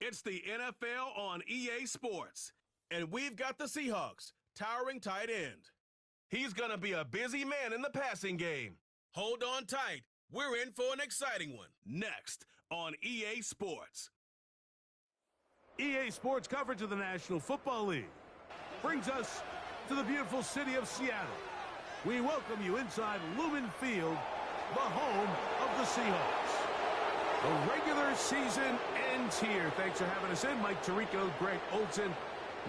It's the NFL on EA Sports, and we've got the Seahawks, towering tight end. He's going to be a busy man in the passing game. Hold on tight. We're in for an exciting one. Next on EA Sports. EA Sports coverage of the National Football League brings us to the beautiful city of Seattle. We welcome you inside Lumen Field, the home of the Seahawks. The regular season ends here. Thanks for having us in. Mike Tirico, Greg Olson.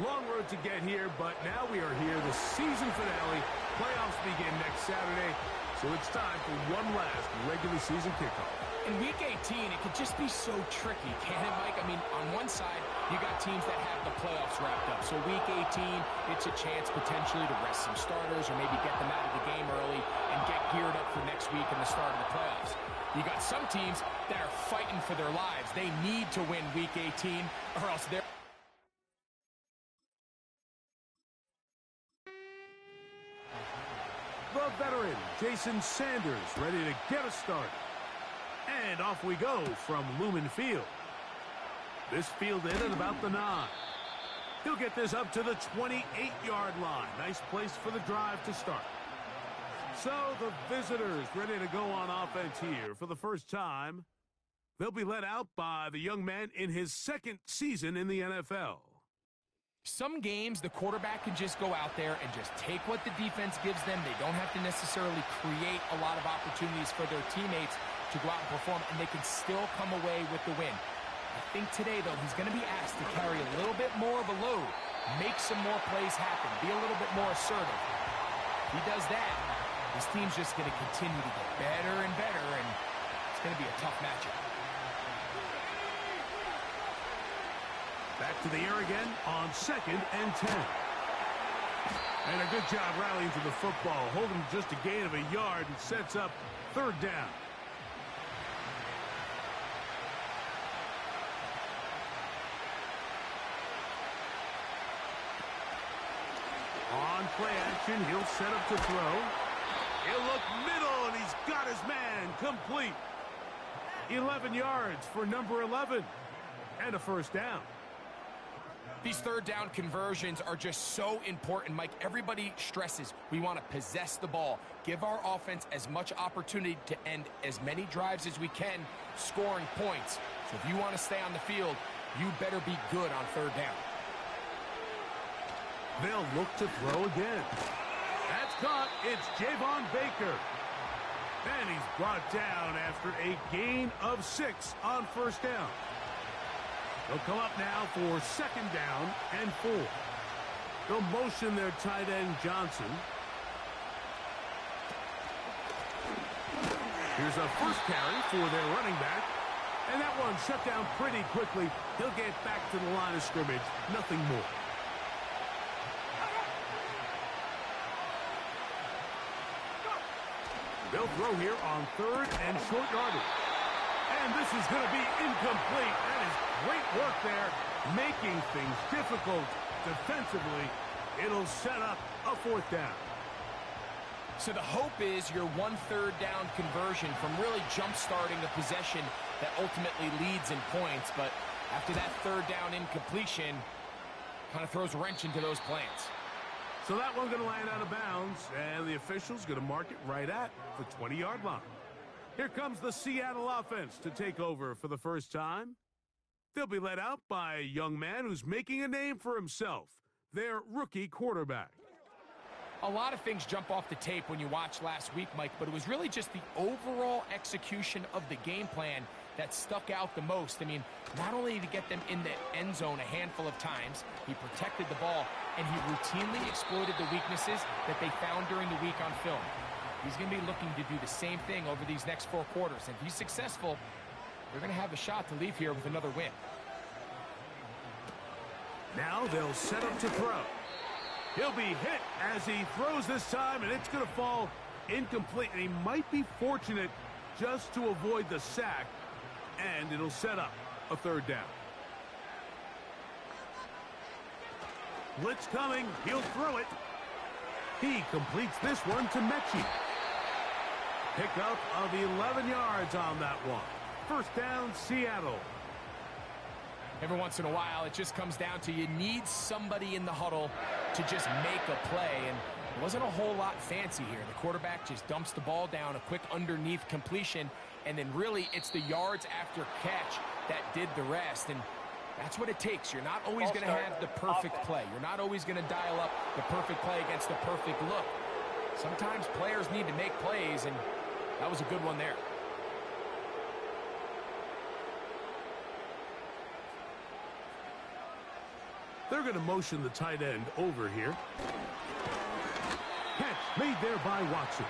Long road to get here, but now we are here. The season finale. Playoffs begin next Saturday, so it's time for one last regular season kickoff. In Week 18, it could just be so tricky, can't it, Mike? I mean, on one side, you got teams that have the playoffs wrapped up. So Week 18, it's a chance potentially to rest some starters or maybe get them out of the game early and get geared up for next week and the start of the playoffs. You got some teams that are fighting for their lives. They need to win Week 18 or else they're... The veteran, Jason Sanders, ready to get us started. And off we go from Lumen Field. This field in at about the 9. He'll get this up to the 28-yard line. Nice place for the drive to start. So the visitors ready to go on offense here for the first time. They'll be led out by the young man in his second season in the NFL. Some games, the quarterback can just go out there and just take what the defense gives them. They don't have to necessarily create a lot of opportunities for their teammates to go out and perform, and they can still come away with the win. I think today, though, he's going to be asked to carry a little bit more of a load, make some more plays happen, be a little bit more assertive. If he does that, his team's just going to continue to get better and better, and it's going to be a tough matchup. Back to the air again on 2nd and 10. And a good job rallying to the football, holding just a gain of a yard and sets up 3rd down. On play action, he'll set up to throw. He'll look middle, and he's got his man complete. 11 yards for number 11. And a 1st down. These 3rd down conversions are just so important, Mike. Everybody stresses we want to possess the ball, give our offense as much opportunity to end as many drives as we can, scoring points. So if you want to stay on the field, you better be good on 3rd down. They'll look to throw again. That's caught. It's Javon Baker. And he's brought down after a gain of 6 on 1st down. They'll come up now for 2nd down and 4. They'll motion their tight end, Johnson. Here's a first carry for their running back. And that one shut down pretty quickly. He'll get back to the line of scrimmage. Nothing more. They'll throw here on 3rd and short yardage. And this is going to be incomplete. That is great work there, making things difficult defensively. It'll set up a 4th down. So the hope is your 1/3 down conversion from really jump-starting a possession that ultimately leads in points. But after that 3rd down incompletion, kind of throws a wrench into those plans. So that one's going to land out of bounds, and the official's going to mark it right at the 20-yard line. Here comes the Seattle offense to take over for the first time. They'll be led out by a young man who's making a name for himself, their rookie quarterback. A lot of things jump off the tape when you watch last week, Mike, but it was really just the overall execution of the game plan that stuck out the most. I mean, not only to get them in the end zone a handful of times, he protected the ball, and he routinely exploited the weaknesses that they found during the week on film. He's going to be looking to do the same thing over these next 4 quarters. And if he's successful, they're going to have a shot to leave here with another win. Now they'll set up to throw. He'll be hit as he throws this time, and it's going to fall incomplete. And he might be fortunate just to avoid the sack, and it'll set up a 3rd down. Blitz coming. He'll throw it. He completes this one to Mechie. Pickup of 11 yards on that one. 1st down, Seattle. Every once in a while, it just comes down to you need somebody in the huddle to just make a play, and it wasn't a whole lot fancy here. The quarterback just dumps the ball down, a quick underneath completion, and then really it's the yards after catch that did the rest, and that's what it takes. You're not always going to have the perfect play. You're not always going to dial up the perfect play against the perfect look. Sometimes players need to make plays, and that was a good one there. They're going to motion the tight end over here. Catch made there by Watson.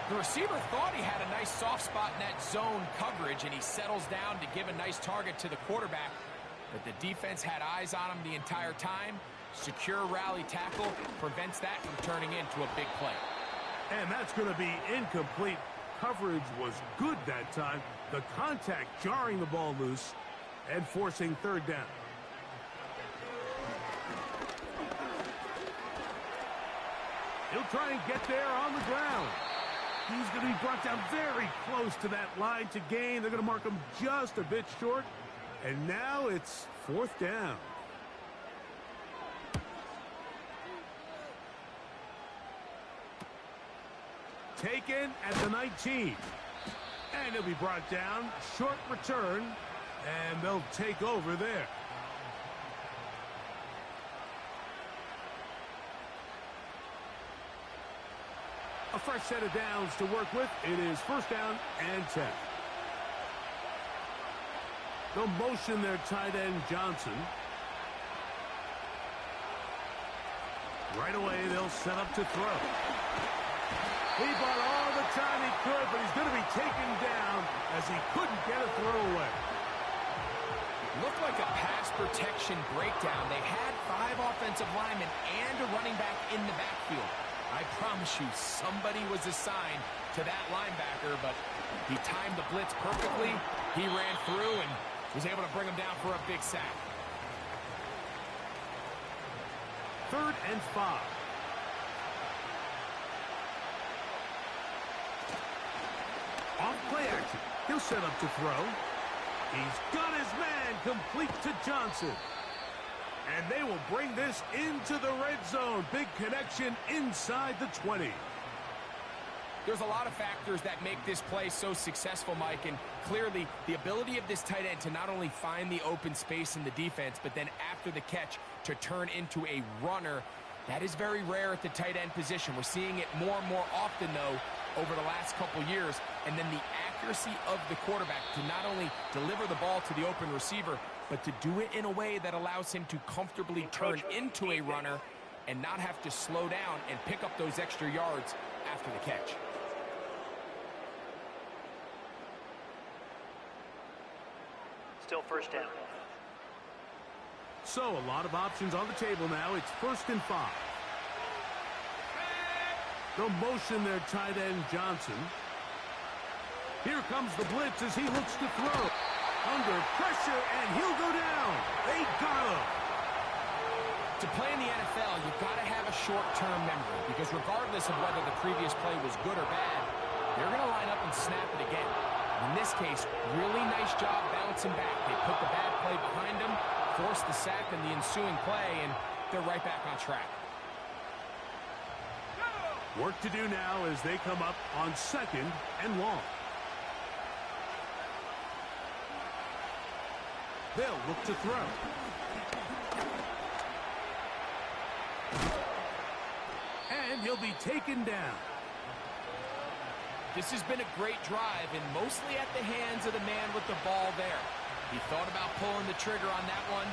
The receiver thought he had a nice soft spot in that zone coverage, and he settles down to give a nice target to the quarterback. But the defense had eyes on him the entire time. Secure rally tackle prevents that from turning into a big play. And that's going to be incomplete. Coverage was good that time. The contact jarring the ball loose and forcing third down. He'll try and get there on the ground. He's going to be brought down very close to that line to gain. They're going to mark him just a bit short. And now it's fourth down. Taken at the 19. And he'll be brought down. Short return. And they'll take over there. A fresh set of downs to work with. It is first down and 10. They'll motion their tight end, Johnson. Right away, they'll set up to throw. He bought all the time he could, but he's going to be taken down as he couldn't get a throw away. Looked like a pass protection breakdown. They had 5 offensive linemen and a running back in the backfield. I promise you, somebody was assigned to that linebacker, but he timed the blitz perfectly. He ran through and was able to bring him down for a big sack. 3rd and 5. Off play action. He'll set up to throw. He's got his man complete to Johnson. And they will bring this into the red zone. Big connection inside the 20. There's a lot of factors that make this play so successful, Mike, and clearly the ability of this tight end to not only find the open space in the defense, but then after the catch to turn into a runner, that is very rare at the tight end position. We're seeing it more and more often, though, over the last couple years. And then the accuracy of the quarterback to not only deliver the ball to the open receiver, but to do it in a way that allows him to comfortably turn into a runner and not have to slow down and pick up those extra yards after the catch. Still first down. So a lot of options on the table now. It's 1st and 5. They'll motion their tight end, Johnson. Here comes the blitz as he looks to throw. Under pressure, and he'll go down. They got him. To play in the NFL, you've got to have a short-term memory, because regardless of whether the previous play was good or bad, they're going to line up and snap it again. In this case, really nice job bouncing back. They put the bad play behind them, forced the sack in the ensuing play, and they're right back on track. Work to do now as they come up on 2nd and long. They'll look to throw. And he'll be taken down. This has been a great drive, and mostly at the hands of the man with the ball there. He thought about pulling the trigger on that one,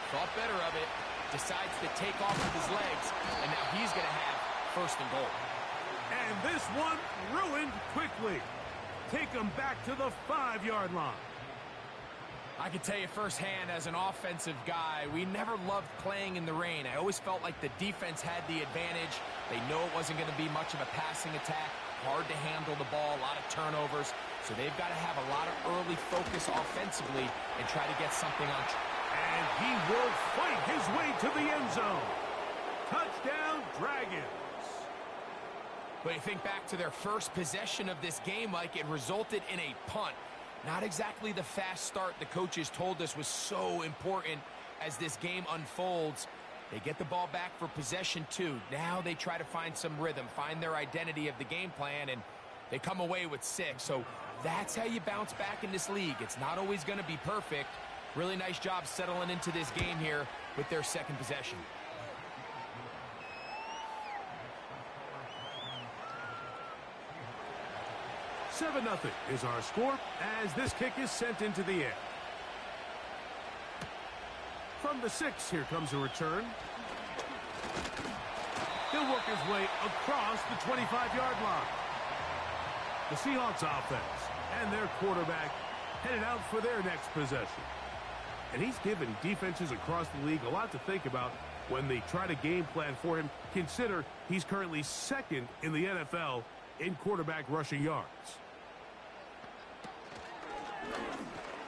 thought better of it, decides to take off with his legs, and now he's going to have 1st and goal. And this one ruined quickly. Take him back to the 5-yard line. I can tell you firsthand, as an offensive guy, we never loved playing in the rain. I always felt like the defense had the advantage. They know it wasn't going to be much of a passing attack. Hard to handle the ball, a lot of turnovers. So they've got to have a lot of early focus offensively and try to get something on track. And he will fight his way to the end zone. Touchdown, Dragons. But you think back to their first possession of this game, Mike, it resulted in a punt. Not exactly the fast start the coaches told us was so important as this game unfolds. They get the ball back for possession 2. Now they try to find some rhythm, find their identity of the game plan, and they come away with 6. So that's how you bounce back in this league. It's not always going to be perfect. Really nice job settling into this game here with their second possession. Seven 0 is our score as this kick is sent into the air. From the 6, here comes a return. He'll work his way across the 25-yard line. The Seahawks offense and their quarterback headed out for their next possession. And he's given defenses across the league a lot to think about when they try to game plan for him. Consider he's currently 2nd in the NFL in quarterback rushing yards.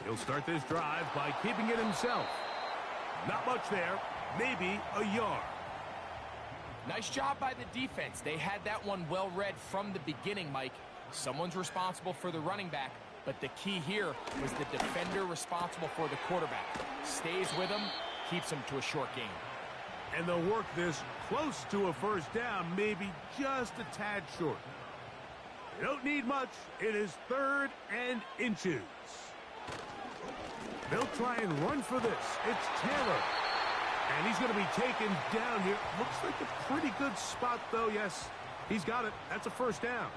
He'll start this drive by keeping it himself. Not much there, maybe a yard. Nice job by the defense. They had that one well read from the beginning, Mike. Someone's responsible for the running back, but the key here was the defender responsible for the quarterback. Stays with him, keeps him to a short gain. And they'll work this close to a first down, maybe just a tad short. They don't need much. It is 3rd and inches. They'll try and run for this. It's Taylor. And he's going to be taken down here. Looks like a pretty good spot, though. Yes, he's got it. That's a first down.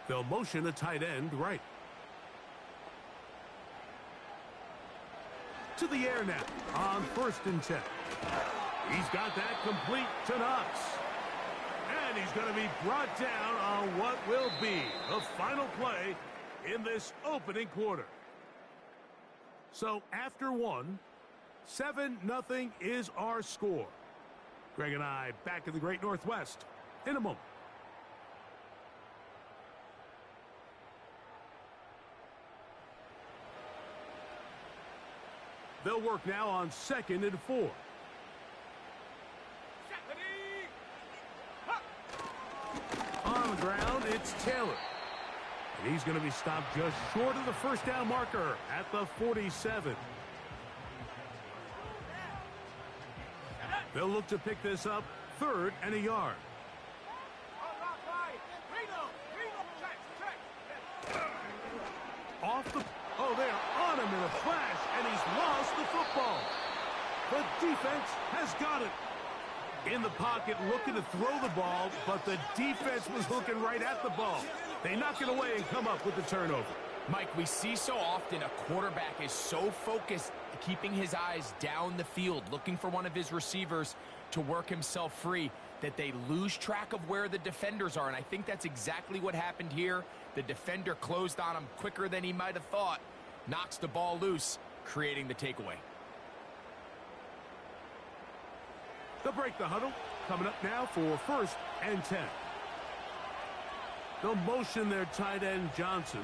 They'll motion a tight end right. To the air now on 1st and 10. He's got that complete to Knox. And he's going to be brought down on what will be the final play in this opening quarter. So after 1, 7-0 is our score. Greg and I back in the Great Northwest in a moment. They'll work now on 2nd and 4. On the ground, it's Taylor. And he's going to be stopped just short of the first down marker at the 47. They'll look to pick this up 3rd and a yard. Off the... Oh, they're on him in a flash, and he's lost the football. The defense has got it. In the pocket, looking to throw the ball, but the defense was looking right at the ball. They knock it away and come up with the turnover. Mike, we see so often a quarterback is so focused, keeping his eyes down the field, looking for one of his receivers to work himself free, that they lose track of where the defenders are. And I think that's exactly what happened here. The defender closed on him quicker than he might have thought, knocks the ball loose, creating the takeaway. They'll break the huddle. Coming up now for 1st and 10. They'll motion their tight end, Johnson.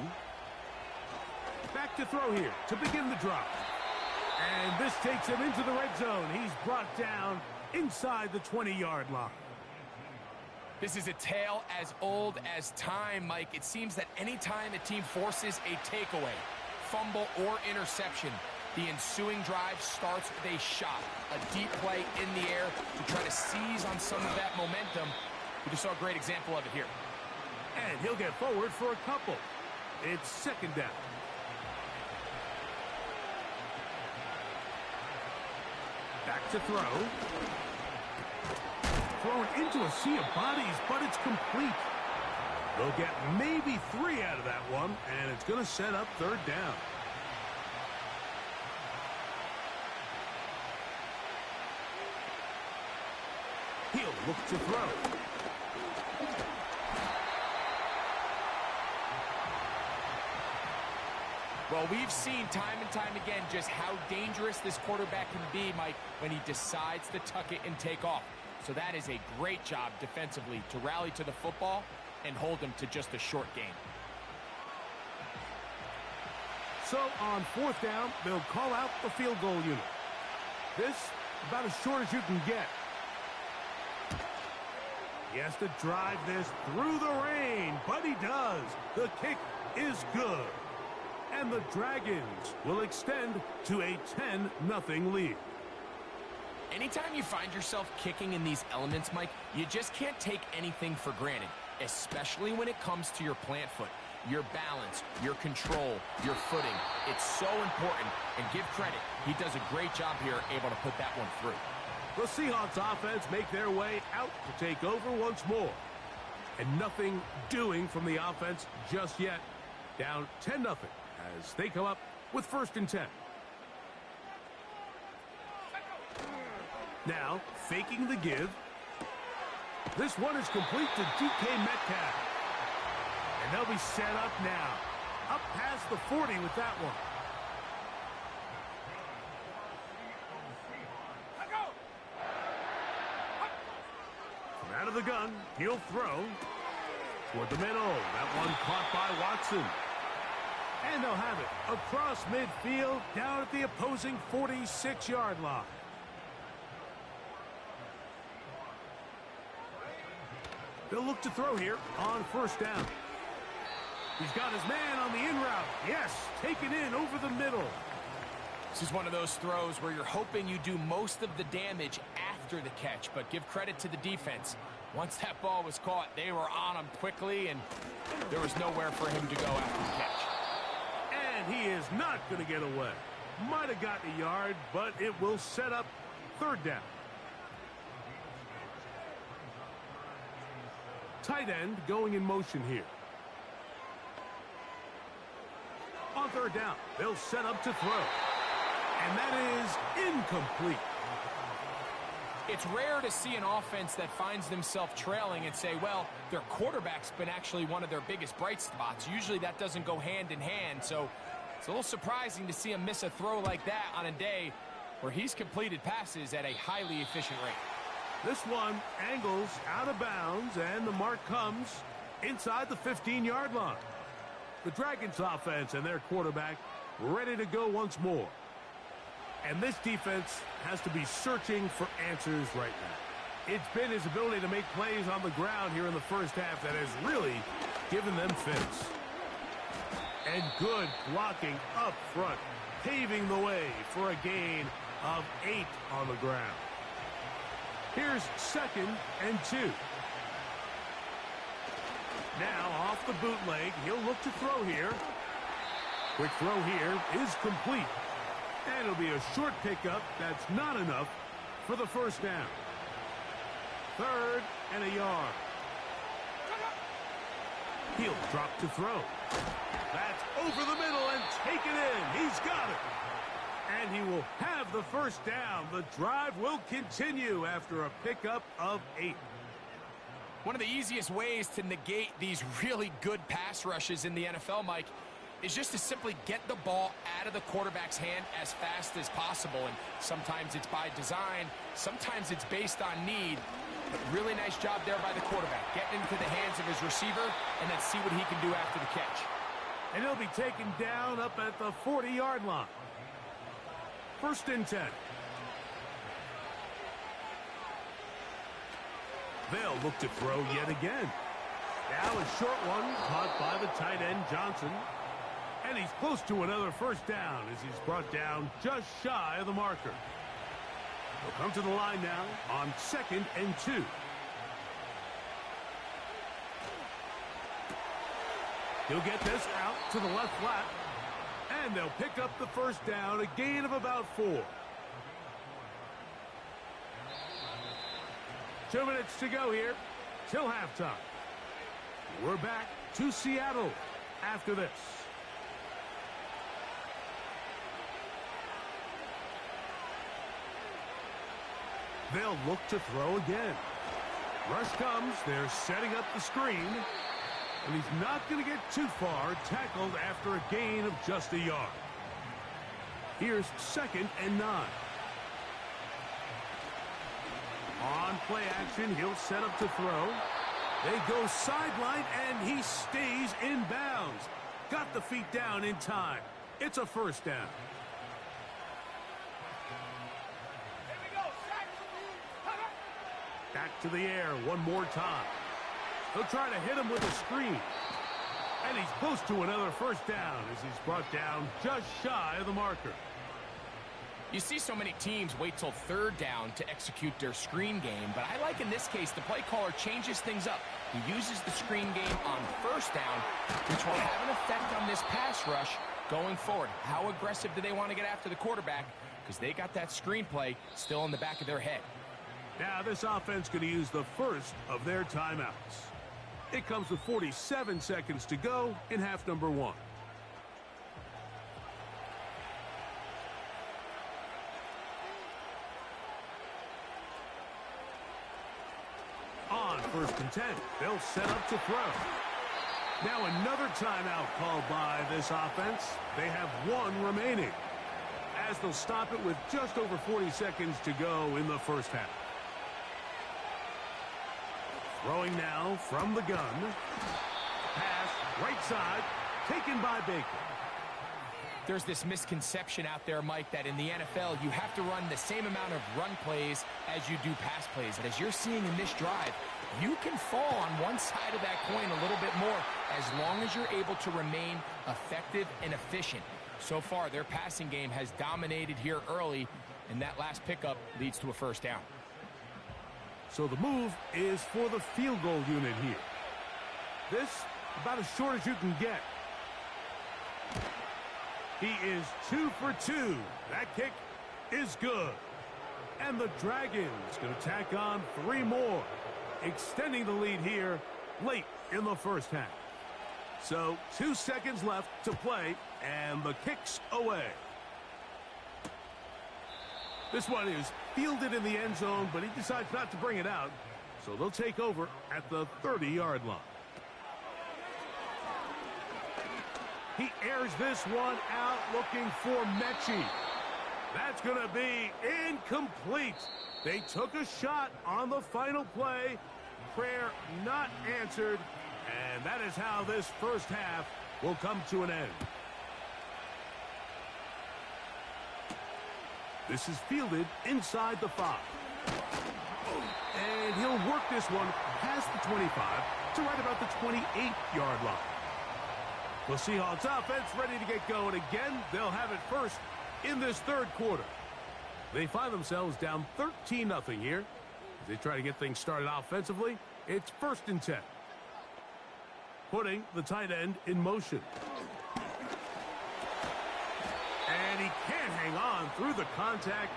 Back to throw here to begin the drive. And this takes him into the red zone. He's brought down inside the 20-yard line. This is a tale as old as time, Mike. It seems that any time a team forces a takeaway, fumble, or interception, the ensuing drive starts with a shot, a deep play in the air to try to seize on some of that momentum. We just saw a great example of it here. And he'll get forward for a couple. It's 2nd down. Back to throw. Thrown into a sea of bodies, but it's complete. They'll get maybe 3 out of that one, and it's going to set up 3rd down. He'll look to throw. Well, we've seen time and time again just how dangerous this quarterback can be, Mike, when he decides to tuck it and take off. So that is a great job defensively to rally to the football and hold him to just a short gain. So on 4th down, they'll call out the field goal unit. This about as short as you can get. He has to drive this through the rain, but he does. The kick is good. And the Dragons will extend to a 10-0 lead. Anytime you find yourself kicking in these elements, Mike, you just can't take anything for granted, especially when it comes to your plant foot. Your balance, your control, your footing. It's so important, and give credit. He does a great job here, able to put that one through. The Seahawks offense make their way out to take over once more. And nothing doing from the offense just yet. Down 10-0 as they come up with 1st and 10. Now, faking the give. This one is complete to DK Metcalf. And they'll be set up now. Up past the 40 with that one. From out of the gun, he'll throw toward the middle. That one caught by Watson. And they'll have it across midfield down at the opposing 46-yard line. They'll look to throw here on 1st down. He's got his man on the in route. Yes, taken in over the middle. This is one of those throws where you're hoping you do most of the damage after the catch, but give credit to the defense. Once that ball was caught, they were on him quickly, and there was nowhere for him to go after the catch. And he is not going to get away. Might have gotten a yard, but it will set up 3rd down. Tight end going in motion here. On 3rd down, they'll set up to throw. And that is incomplete. It's rare to see an offense that finds themselves trailing and say, well, their quarterback's been actually one of their biggest bright spots. Usually that doesn't go hand in hand, so it's a little surprising to see him miss a throw like that on a day where he's completed passes at a highly efficient rate. This one angles out of bounds, and the mark comes inside the 15-yard line. The Dragons offense and their quarterback ready to go once more. And this defense has to be searching for answers right now. It's been his ability to make plays on the ground here in the 1st half that has really given them fits. And good blocking up front, paving the way for a gain of 8 on the ground. Here's 2nd and 2. Now off the bootleg, he'll look to throw here. Quick throw here is complete. And it'll be a short pickup that's not enough for the 1st down. 3rd and a yard. He'll drop to throw. That's over the middle and taken in. He's got it. And he will have the 1st down. The drive will continue after a pickup of 8. One of the easiest ways to negate these really good pass rushes in the NFL, Mike, is just to simply get the ball out of the quarterback's hand as fast as possible. And sometimes it's by design, sometimes it's based on need. But really nice job there by the quarterback, getting into the hands of his receiver and then see what he can do after the catch. And he'll be taken down up at the 40-yard line. 1st and 10. They'll look to throw yet again. Now a short one caught by the tight end Johnson. And he's close to another 1st down as he's brought down just shy of the marker. He'll come to the line now on 2nd and 2. He'll get this out to the left flat. And they'll pick up the 1st down, a gain of about 4. 2 minutes to go here till halftime. We're back to Seattle after this. They'll look to throw again. Rush comes. They're setting up the screen. And he's not going to get too far, tackled after a gain of just a yard. Here's 2nd and 9. On play action, he'll set up to throw. They go sideline, and he stays in bounds. Got the feet down in time. It's a 1st down. Back to the air one more time. They'll try to hit him with a screen. And he's close to another first down as he's brought down just shy of the marker. You see so many teams wait till third down to execute their screen game, but I like in this case the play caller changes things up. He uses the screen game on first down, which will have an effect on this pass rush going forward. How aggressive do they want to get after the quarterback? Because they got that screen play still in the back of their head. Now this offense going to use the first of their timeouts. It comes with 47 seconds to go in half number one. On first and 10, they'll set up to throw. Now another timeout called by this offense. They have one remaining, as they'll stop it with just over 40 seconds to go in the first half. Throwing now from the gun. Pass right side, taken by Baker. There's this misconception out there, Mike, that in the NFL you have to run the same amount of run plays as you do pass plays. And as you're seeing in this drive, you can fall on one side of that coin a little bit more as long as you're able to remain effective and efficient. So far, their passing game has dominated here early, and that last pickup leads to a first down. So the move is for the field goal unit here. This, about as short as you can get. He is 2 for 2. That kick is good. And the Dragons going to tack on 3 more, extending the lead here late in the first half. So 2 seconds left to play, and the kick's away. This one is fielded in the end zone, but he decides not to bring it out. So they'll take over at the 30-yard line. He airs this one out looking for Mechie. That's going to be incomplete. They took a shot on the final play. Prayer not answered. And that is how this first half will come to an end. This is fielded inside the 5. And he'll work this one past the 25 to right about the 28-yard line. The Seahawks offense ready to get going again. They'll have it first in this third quarter. They find themselves down 13-0 here. As they try to get things started offensively, it's first and 10. Putting the tight end in motion. And he can't hang on through the contact.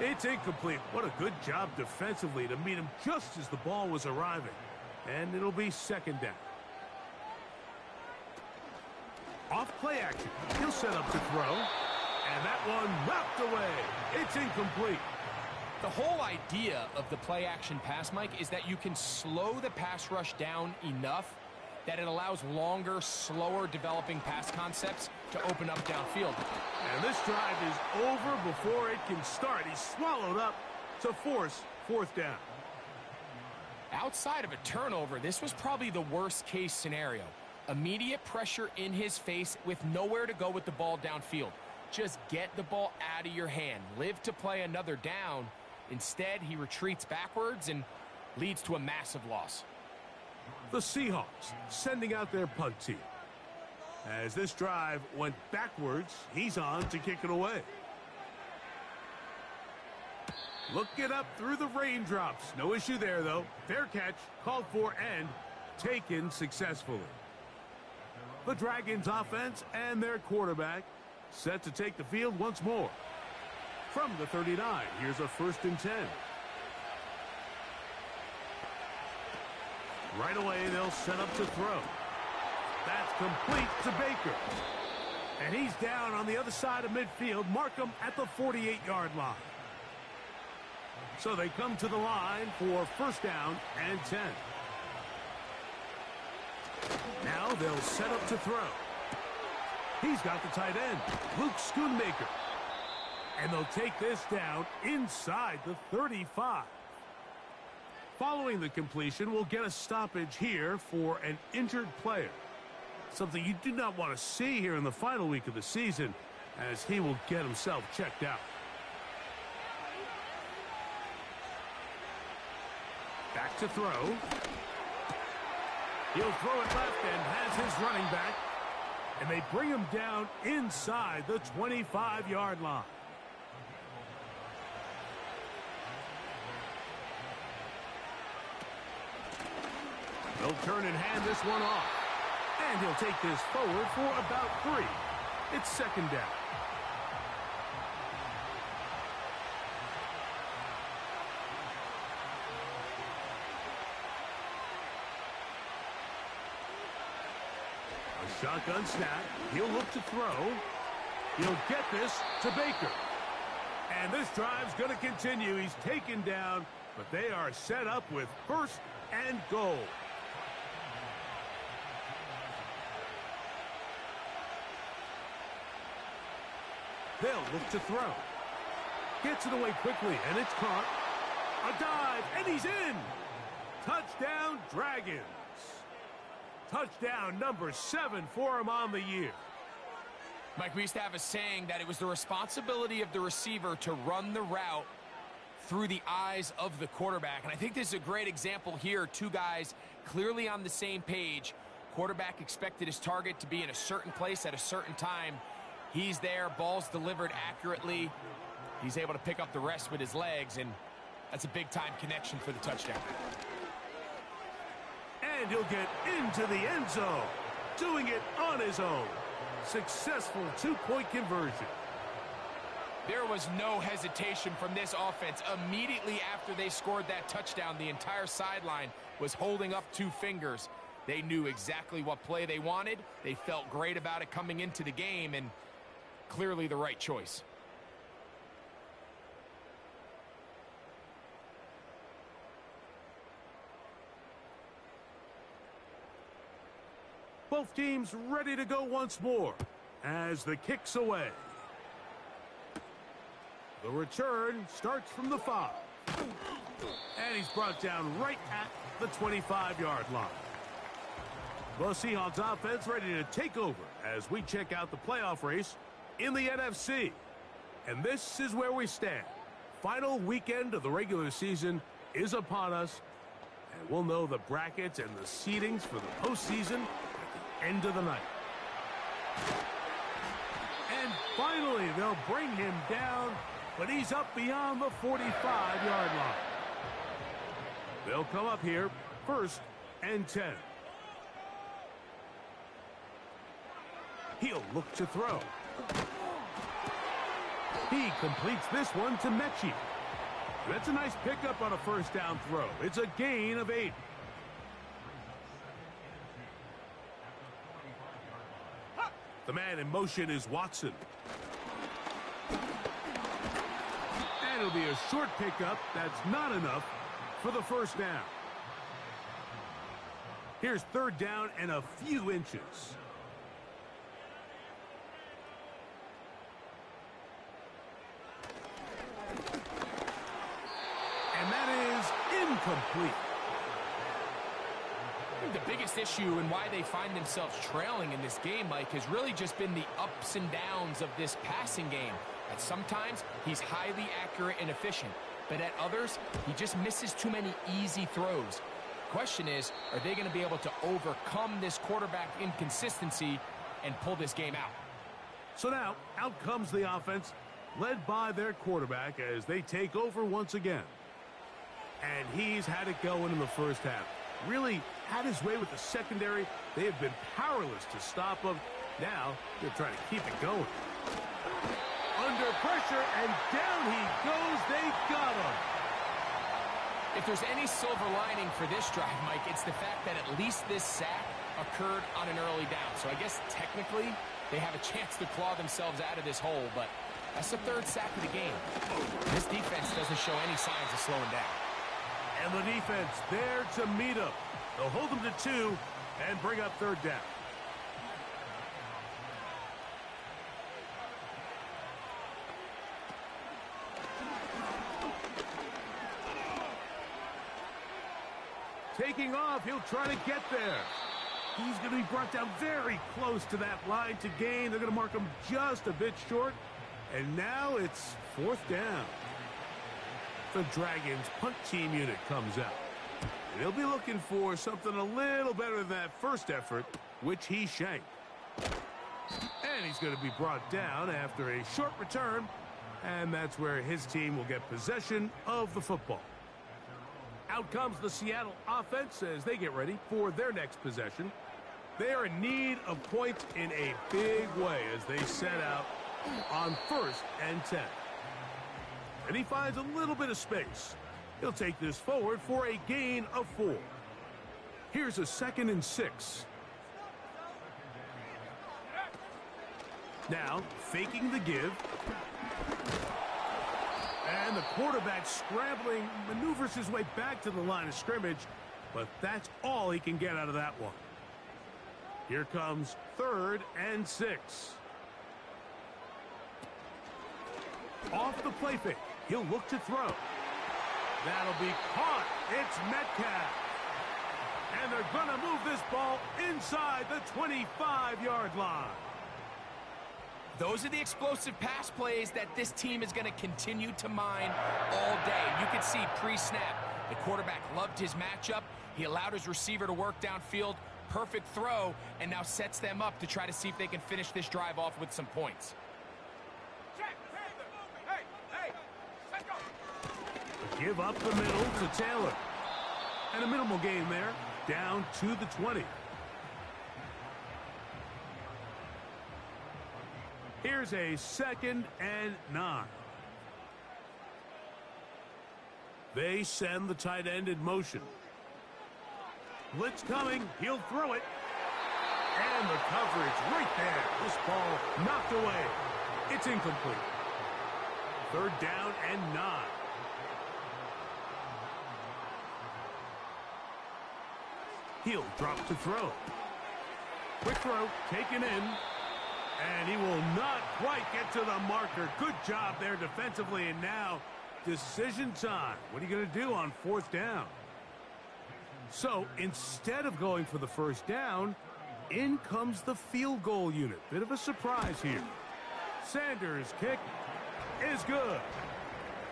It's incomplete. What a good job defensively to meet him just as the ball was arriving. And it'll be second down. Off play action. He'll set up to throw. And that one knocked away. It's incomplete. The whole idea of the play action pass, Mike, is that you can slow the pass rush down enough that it allows longer, slower developing pass concepts to open up downfield. And this drive is over before it can start. He's swallowed up to force fourth down. Outside of a turnover, this was probably the worst case scenario. Immediate pressure in his face with nowhere to go with the ball downfield. Just get the ball out of your hand. Live to play another down. Instead, he retreats backwards and leads to a massive loss. The Seahawks sending out their punt team. As this drive went backwards, he's on to kick it away. Look it up through the raindrops. No issue there, though. Fair catch, called for, and taken successfully. The Dragons offense and their quarterback set to take the field once more. From the 39, here's a first and 10. Right away, they'll set up to throw. That's complete to Baker. And he's down on the other side of midfield. Mark him at the 48-yard line. So they come to the line for first down and 10. Now they'll set up to throw. He's got the tight end, Luke Schoonmaker. And they'll take this down inside the 35. Following the completion, we'll get a stoppage here for an injured player. Something you do not want to see here in the final week of the season, as he will get himself checked out. Back to throw. He'll throw it left and has his running back. And they bring him down inside the 25-yard line. They'll turn and hand this one off. And he'll take this forward for about 3. It's second down. A shotgun snap. He'll look to throw. He'll get this to Baker. And this drive's going to continue. He's taken down, but they are set up with first and goal. They'll look to throw. Gets it away quickly, and it's caught. A dive, and he's in. Touchdown, Dragons. Touchdown number 7 for him on the year. Mike, we used to have a saying that it was the responsibility of the receiver to run the route through the eyes of the quarterback. And I think this is a great example here. 2 guys clearly on the same page. Quarterback expected his target to be in a certain place at a certain time. He's there, ball's delivered accurately. He's able to pick up the rest with his legs, and that's a big-time connection for the touchdown. And he'll get into the end zone, doing it on his own. Successful 2-point conversion. There was no hesitation from this offense. Immediately after they scored that touchdown, the entire sideline was holding up 2 fingers. They knew exactly what play they wanted. They felt great about it coming into the game, and clearly the right choice. Both teams ready to go once more as the kick's away. The return starts from the 5. And he's brought down right at the 25-yard line. The Seahawks offense ready to take over as we check out the playoff race in the NFC. And this is where we stand. Final weekend of the regular season is upon us. And we'll know the brackets and the seedings for the postseason at the end of the night. And finally, they'll bring him down, but he's up beyond the 45-yard line. They'll come up here, 1st and 10. He'll look to throw. He completes this one to Mechie. That's a nice pickup on a 1st down throw. It's a gain of 8. The man in motion is Watson. And it'll be a short pickup. That's not enough for the 1st down. Here's 3rd down and a few inches. And that is incomplete. I think the biggest issue and why they find themselves trailing in this game, Mike, has really just been the ups and downs of this passing game. At sometimes, he's highly accurate and efficient, but at others, he just misses too many easy throws. The question is, are they going to be able to overcome this quarterback inconsistency and pull this game out? So now, out comes the offense, led by their quarterback as they take over once again. And he's had it going in the 1st half. Really had his way with the secondary. They have been powerless to stop him. Now they're trying to keep it going. Under pressure, and down he goes. They got him. If there's any silver lining for this drive, Mike, it's the fact that at least this sack occurred on an early down. So I guess technically they have a chance to claw themselves out of this hole, but that's the 3rd sack of the game. This defense doesn't show any signs of slowing down. And the defense there to meet him. They'll hold him to 2 and bring up 3rd down. Taking off, he'll try to get there. He's going to be brought down very close to that line to gain. They're going to mark him just a bit short. And now it's 4th down. The Dragons punt team unit comes out. And he'll be looking for something a little better than that first effort, which he shanked. And he's going to be brought down after a short return, and that's where his team will get possession of the football. Out comes the Seattle offense as they get ready for their next possession. They are in need of points in a big way as they set out on 1st and 10. And he finds a little bit of space. He'll take this forward for a gain of 4. Here's a 2nd and 6. Now, faking the give. And the quarterback scrambling, maneuvers his way back to the line of scrimmage, but that's all he can get out of that one. Here comes 3rd and 6. Off the play fake. He'll look to throw. That'll be caught. It's Metcalf. And they're going to move this ball inside the 25-yard line. Those are the explosive pass plays that this team is going to continue to mine all day. You can see pre-snap, the quarterback loved his matchup. He allowed his receiver to work downfield. Perfect throw, and now sets them up to try to see if they can finish this drive off with some points. Give up the middle to Taylor. And a minimal gain there, down to the 20. Here's a 2nd and 9. They send the tight end in motion. Blitz coming. He'll throw it. And the coverage right there. This ball knocked away. It's incomplete. 3rd down and 9. He'll drop to throw. Quick throw, taken in. And he will not quite get to the marker. Good job there defensively. And now, decision time. What are you going to do on 4th down? So, instead of going for the 1st down, in comes the field goal unit. Bit of a surprise here. Sanders' kick is good.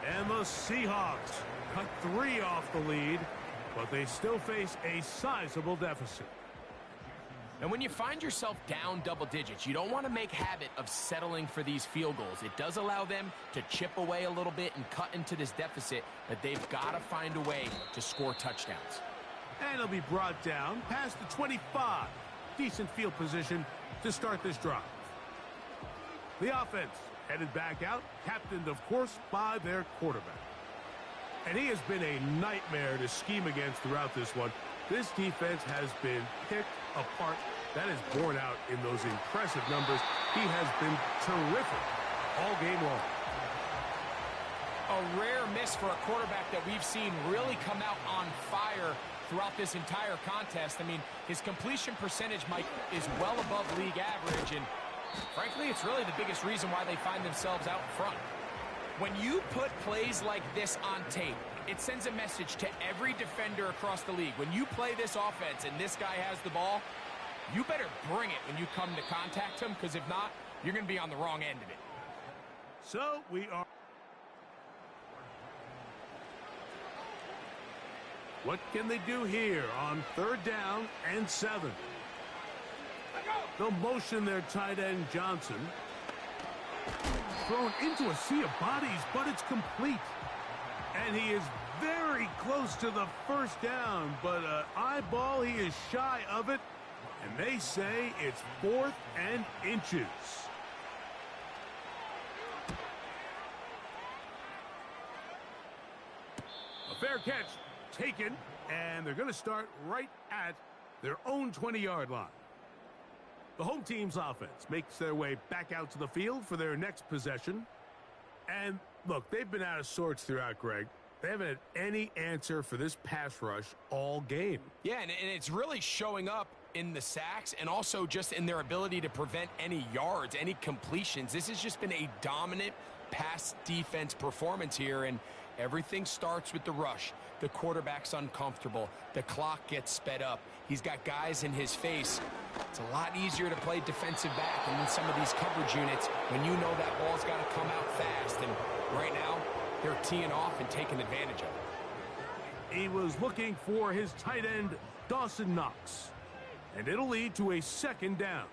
And the Seahawks cut 3 off the lead, but they still face a sizable deficit. And when you find yourself down double digits, you don't want to make habit of settling for these field goals. It does allow them to chip away a little bit and cut into this deficit, but they've got to find a way to score touchdowns. And he'll be brought down past the 25. Decent field position to start this drive. The offense headed back out, captained, of course, by their quarterback. And he has been a nightmare to scheme against throughout this one. This defense has been picked apart. That is borne out in those impressive numbers. He has been terrific all game long. A rare miss for a quarterback that we've seen really come out on fire throughout this entire contest. I mean, his completion percentage, Mike, is well above league average, and frankly, it's really the biggest reason why they find themselves out in front. When you put plays like this on tape, it sends a message to every defender across the league. When you play this offense and this guy has the ball, you better bring it when you come to contact him, because if not, you're going to be on the wrong end of it. So we are... What can they do here on 3rd down and 7? They'll motion their tight end Johnson. Thrown into a sea of bodies, but it's complete. And he is very close to the 1st down, but eyeball, he is shy of it. And they say it's 4th and inches. A fair catch taken, and they're going to start right at their own 20-yard line. The home team's offense makes their way back out to the field for their next possession. And look, they've been out of sorts throughout, Greg. They haven't had any answer for this pass rush all game. Yeah, and it's really showing up in the sacks and also just in their ability to prevent any yards, any completions. This has just been a dominant pass defense performance here, and everything starts with the rush. The quarterback's uncomfortable. The clock gets sped up. He's got guys in his face. It's a lot easier to play defensive back and in some of these coverage units when you know that ball's got to come out fast. And right now, they're teeing off and taking advantage of it. He was looking for his tight end, Dawson Knox. And it'll lead to a second down.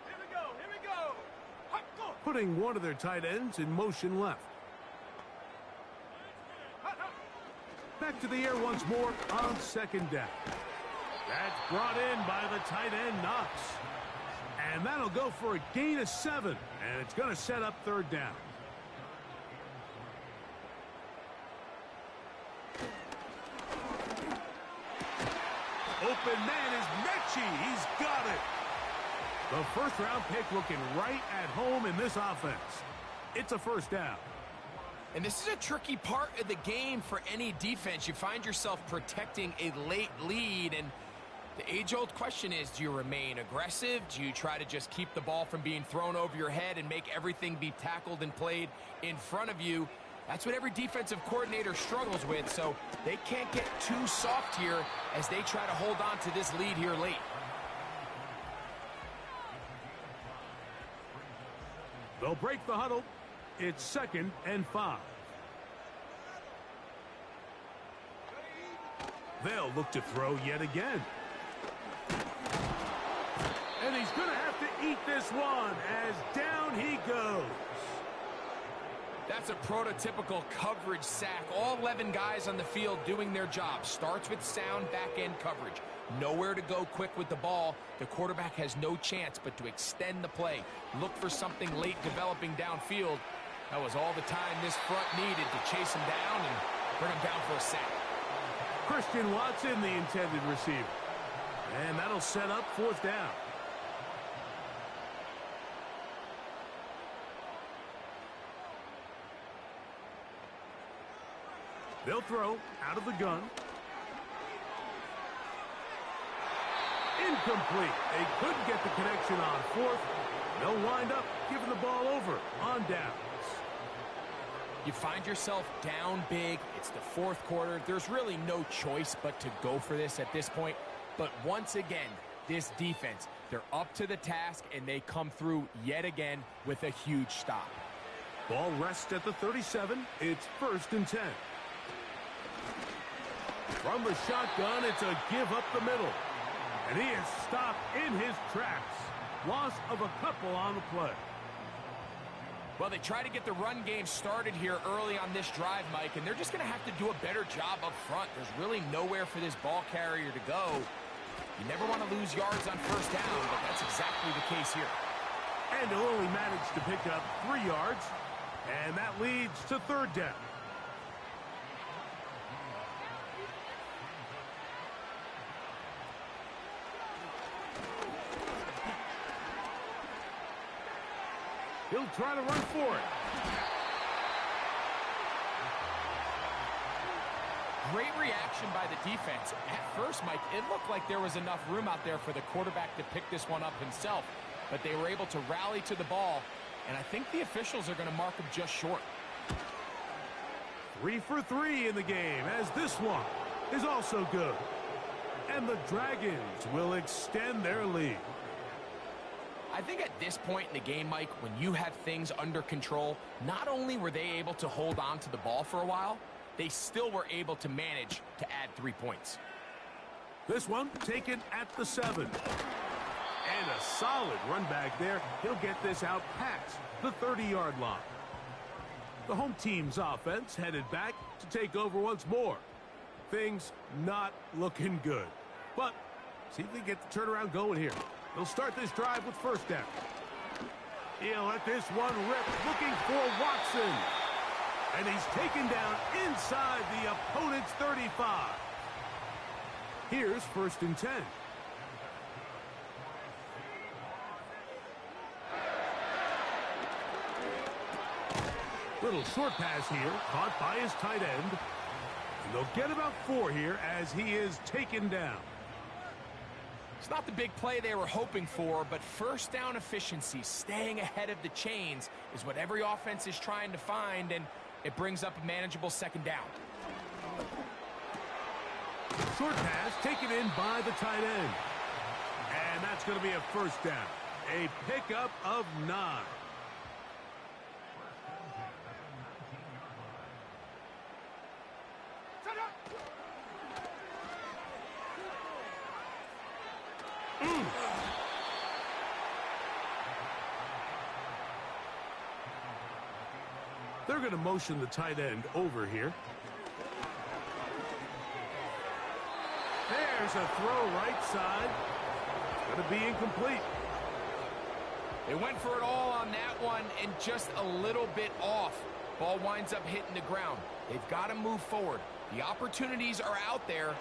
Here we go, here we go. Hop, go. Putting one of their tight ends in motion left. Back to the air once more on second down. That's brought in by the tight end, Knox. And that'll go for a gain of 7. And it's going to set up third down. Open man is Mechie. He's got it. The first-round pick looking right at home in this offense. It's a first down. And this is a tricky part of the game for any defense. You find yourself protecting a late lead, and the age-old question is, do you remain aggressive? Do you try to just keep the ball from being thrown over your head and make everything be tackled and played in front of you? That's what every defensive coordinator struggles with, so they can't get too soft here as they try to hold on to this lead here late. They'll break the huddle. It's 2nd and 5. They'll look to throw yet again. And he's going to have to eat this one as down he goes. That's a prototypical coverage sack. All 11 guys on the field doing their job. Starts with sound back-end coverage. Nowhere to go quick with the ball. The quarterback has no chance but to extend the play. Look for something late developing downfield. That was all the time this front needed to chase him down and bring him down for a sack. Christian Watson, the intended receiver. And that'll set up fourth down. They'll throw out of the gun. Incomplete. They couldn't get the connection on fourth. They'll wind up giving the ball over on downs. You find yourself down big. It's the fourth quarter. There's really no choice but to go for this at this point. But once again, this defense, they're up to the task, and they come through yet again with a huge stop. Ball rests at the 37. It's 1st and 10. From the shotgun, it's a give up the middle. And he is stopped in his tracks. Loss of a couple on the play. Well, they try to get the run game started here early on this drive, Mike, and they're just going to have to do a better job up front. There's really nowhere for this ball carrier to go. You never want to lose yards on first down, but that's exactly the case here. And he'll only manage to pick up 3 yards, and that leads to third down. He'll try to run for it. Great reaction by the defense. At first, Mike, it looked like there was enough room out there for the quarterback to pick this one up himself, but they were able to rally to the ball, and I think the officials are going to mark him just short. 3 for 3 in the game, as this one is also good. And the Dragons will extend their lead. I think at this point in the game, Mike, when you have things under control, not only were they able to hold on to the ball for a while, they still were able to manage to add 3 points. This one taken at the 7. And a solid run back there. He'll get this out past the 30-yard line. The home team's offense headed back to take over once more. Things not looking good. But see if they get the turnaround going here. They'll start this drive with first down. He'll let this one rip, looking for Watson. And he's taken down inside the opponent's 35. Here's 1st and 10. Little short pass here, caught by his tight end. And they'll get about 4 here as he is taken down. It's not the big play they were hoping for, but first down efficiency, staying ahead of the chains, is what every offense is trying to find, and it brings up a manageable second down. Short pass taken in by the tight end. And that's going to be a first down. A pickup of 9. They're going to motion the tight end over here. There's a throw right side. It's going to be incomplete. They went for it all on that one and just a little bit off. Ball winds up hitting the ground. They've got to move forward. The opportunities are out there.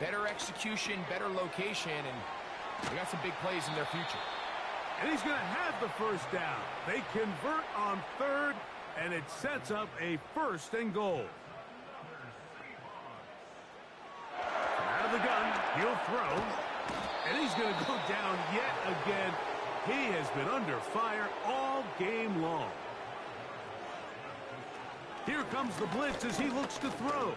Better execution, better location, and they got some big plays in their future. And he's going to have the first down. They convert on third, and it sets up a 1st and goal. Out of the gun, he'll throw. And he's going to go down yet again. He has been under fire all game long. Here comes the blitz as he looks to throw.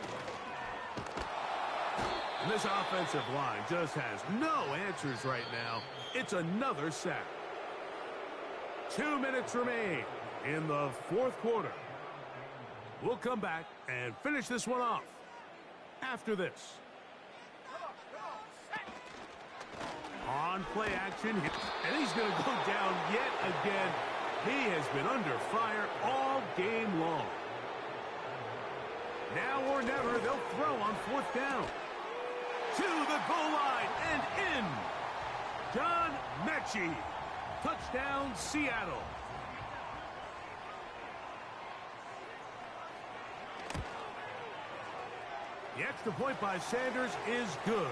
And this offensive line just has no answers right now. It's another sack. 2 minutes remain in the 4th quarter. We'll come back and finish this one off after this. On play action, and he's going to go down yet again. He has been under fire all game long. Now or never, they'll throw on 4th down. To the goal line and in. John Mechie. Touchdown, Seattle. The extra point by Sanders is good.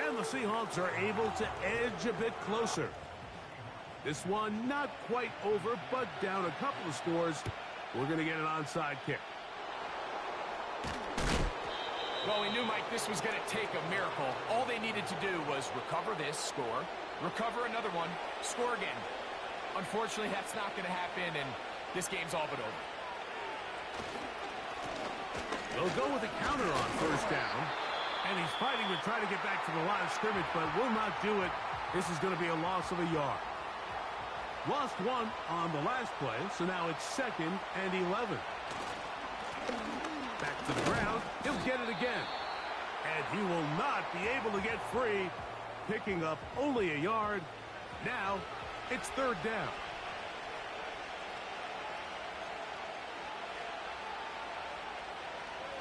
And the Seahawks are able to edge a bit closer. This one not quite over, but down a couple of scores. We're going to get an onside kick. Well, we knew, Mike, this was going to take a miracle. All they needed to do was recover this, score, recover another one, score again. Unfortunately, that's not going to happen, and this game's all but over. They'll go with a counter on 1st down. And he's fighting to try to get back to the line of scrimmage, but will not do it. This is going to be a loss of a yard. Lost 1 on the last play, so now it's 2nd and 11. Back to the ground. He'll get it again. And he will not be able to get free, picking up only a yard. Now it's 3rd down.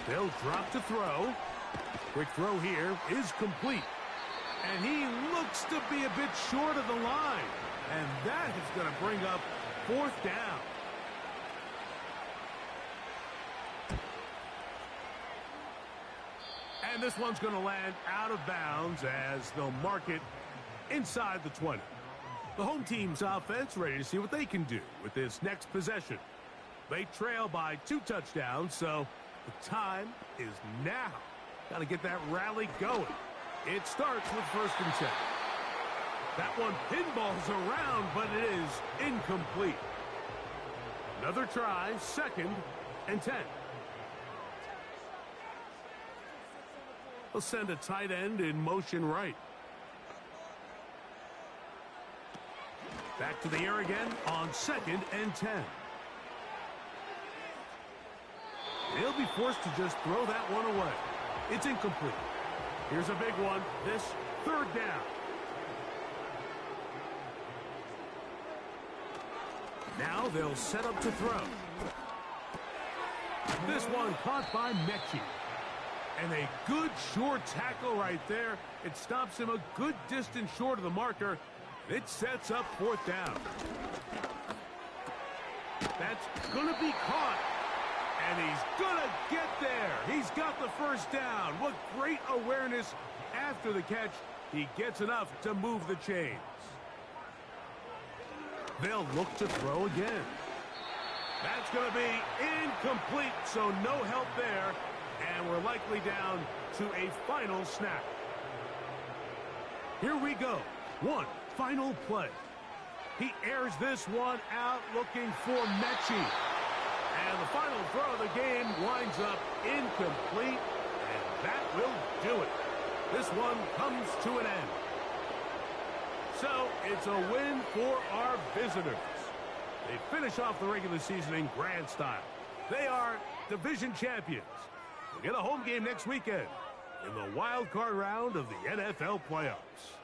They'll drop to throw. Quick throw here is complete. And he looks to be a bit short of the line. And that is going to bring up 4th down. And this one's going to land out of bounds as they'll mark it inside the 20. The home team's offense ready to see what they can do with this next possession. They trail by 2 touchdowns, so the time is now. Got to get that rally going. It starts with 1st and 10. That one pinballs around, but it is incomplete. Another try, 2nd and 10. They'll send a tight end in motion right. Back to the air again on 2nd and 10. They'll be forced to just throw that one away. It's incomplete. Here's a big one. This 3rd down. Now they'll set up to throw. This one caught by Mechie. And a good short tackle right there. It stops him a good distance short of the marker. It sets up 4th down. That's going to be caught. And he's going to get there. He's got the 1st down. What great awareness after the catch. He gets enough to move the chains. They'll look to throw again. That's going to be incomplete, so no help there. And we're likely down to a final snap. Here we go. One final play. He airs this one out looking for Mechie. And the final throw of the game winds up incomplete, and that will do it. This one comes to an end. So it's a win for our visitors. They finish off the regular season in grand style. They are division champions. will get a home game next weekend in the wild card round of the NFL playoffs.